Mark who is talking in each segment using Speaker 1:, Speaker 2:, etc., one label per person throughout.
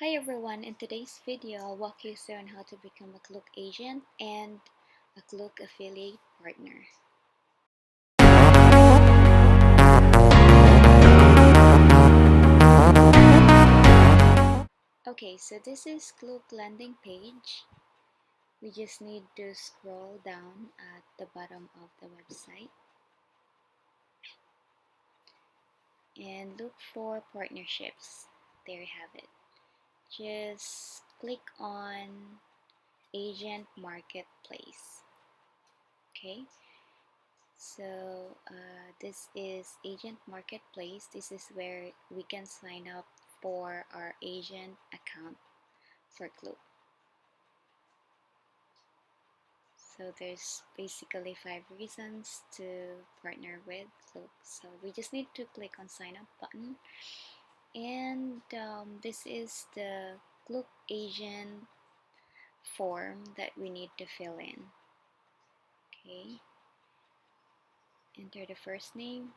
Speaker 1: Hi everyone, in today's video I'll walk you through on how to become a Klook agent and a Klook affiliate partner. Okay, so this is Klook landing page. We just need to scroll down at the bottom of the website and look for partnerships. There you have it. Just click on Agent Marketplace. Okay, so this is Agent Marketplace. This is where we can sign up for our agent account for Klook. So there's basically 5 reasons to partner with Klook. So we just need to click on sign up button, and this is the Klook agent form that we need to fill in. Okay, enter the first name,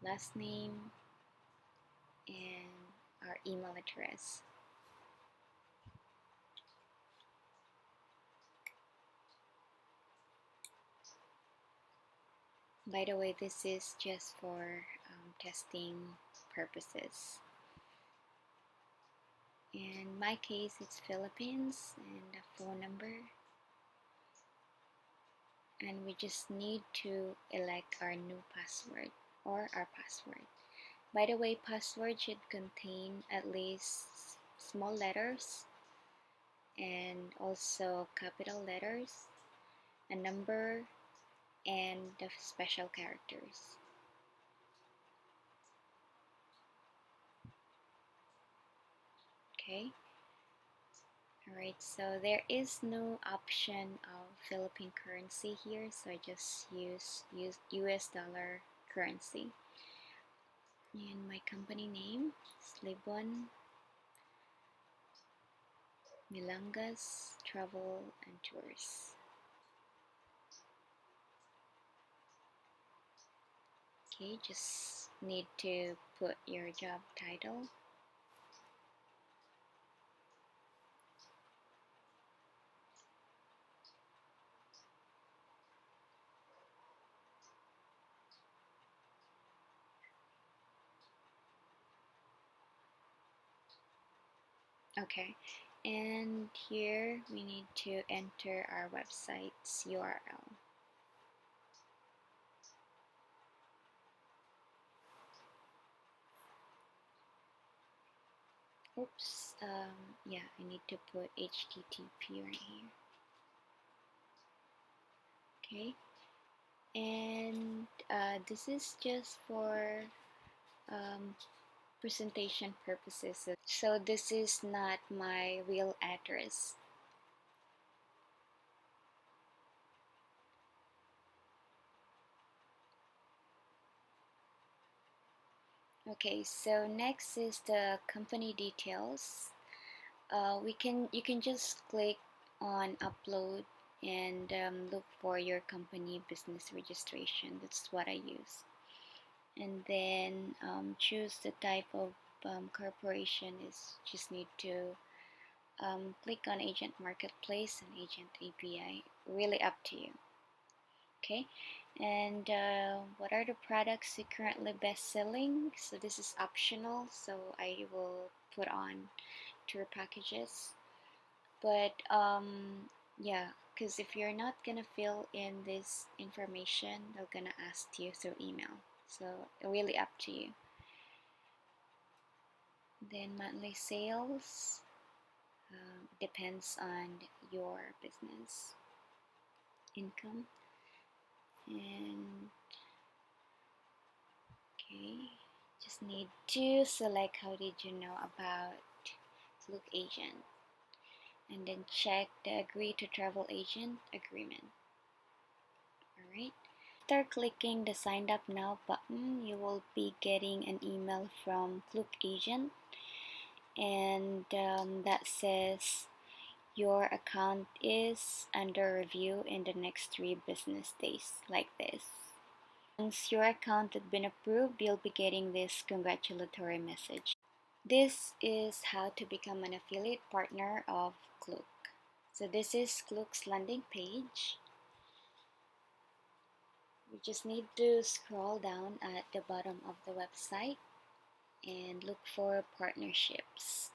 Speaker 1: last name, and our email address. By the way, this is just for testing purposes. In my case, it's Philippines and a phone number. And we just need to elect our new password or our password. By the way, password should contain at least small letters and also capital letters, a number, and the special characters. Okay. Alright, so there is no option of Philippine currency here, so I just use US dollar currency. And my company name is libonmelangastv Travel and Tours. Okay, just need to put your job title. Okay, and here we need to enter our website's URL. Oops, yeah, I need to put HTTP right here. Okay, and this is just for um, presentation purposes. So this is not my real address. Okay, so next is the company details. You can just click on upload and look for your company business registration. That's what I use. And then choose the type of corporation. Is just need to click on Agent Marketplace and Agent API. Really up to you. Okay, and what are the products you currently best selling? So this is optional, so I will put on tour packages. But yeah, because if you're not gonna fill in this information, they're gonna ask you through email. So really up to you. Then monthly sales depends on your business income. And okay, just need to select how did you know about Klook agent, and then check the agree to travel agent agreement. Alright, after clicking the sign up now button, you will be getting an email from Klook agent, and that says your account is under review in the next 3 business days, like this. Once your account has been approved, you'll be getting this congratulatory message. This is how to become an affiliate partner of Klook. So this is Klook's landing page. You just need to scroll down at the bottom of the website and look for partnerships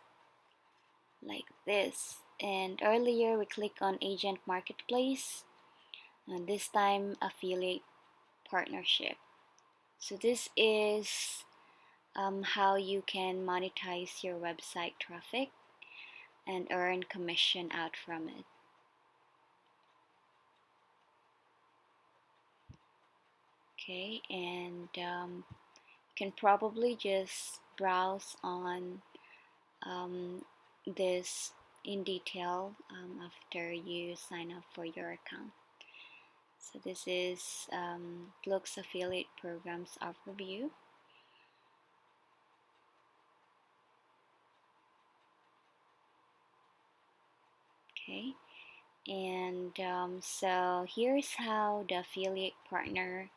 Speaker 1: like this. And earlier we click on Agent Marketplace, and this time affiliate partnership. So this is how you can monetize your website traffic and earn commission out from it. Okay, and you can probably just browse on this in detail after you sign up for your account. So this is Klook's affiliate programs overview. Okay, and so here's how the affiliate partner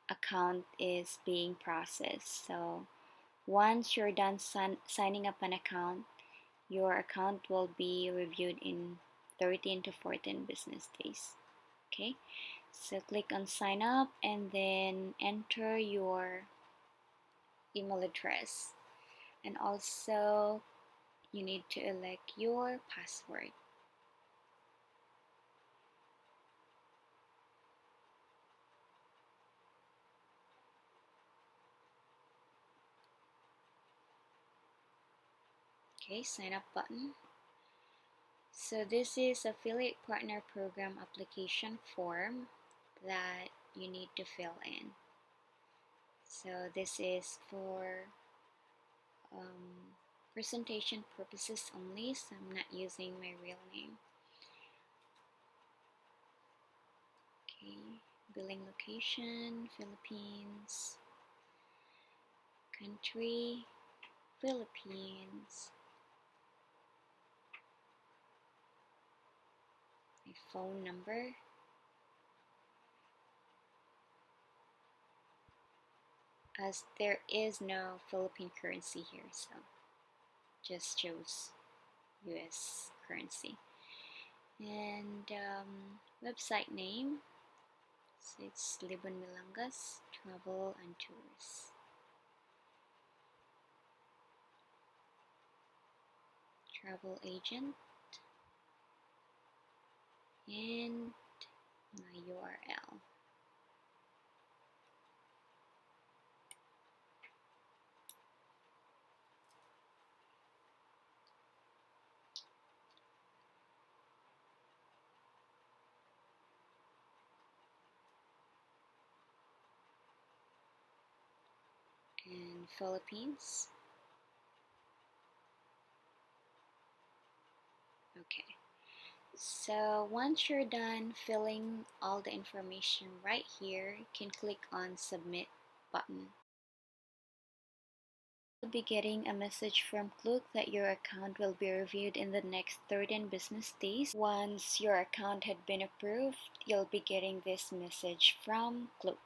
Speaker 1: account is being processed. So once you're done signing up an account, your account will be reviewed in 13 to 14 business days. Okay, so click on sign up and then enter your email address, and also you need to elect your password. Okay, sign up button. So this is affiliate partner program application form that you need to fill in. So this is for presentation purposes only, so I'm not using my real name. Okay, billing location, Philippines, country, Philippines, my phone number, as there is no Philippine currency here, so just choose US currency. And website name, so it's Libonmelangas Travel and Tours. Travel agent and my URL. And Philippines. Okay, so once you're done filling all the information right here, you can click on submit button. You'll be getting a message from Klook that your account will be reviewed in the next 13 business days. Once your account had been approved, you'll be getting this message from Klook.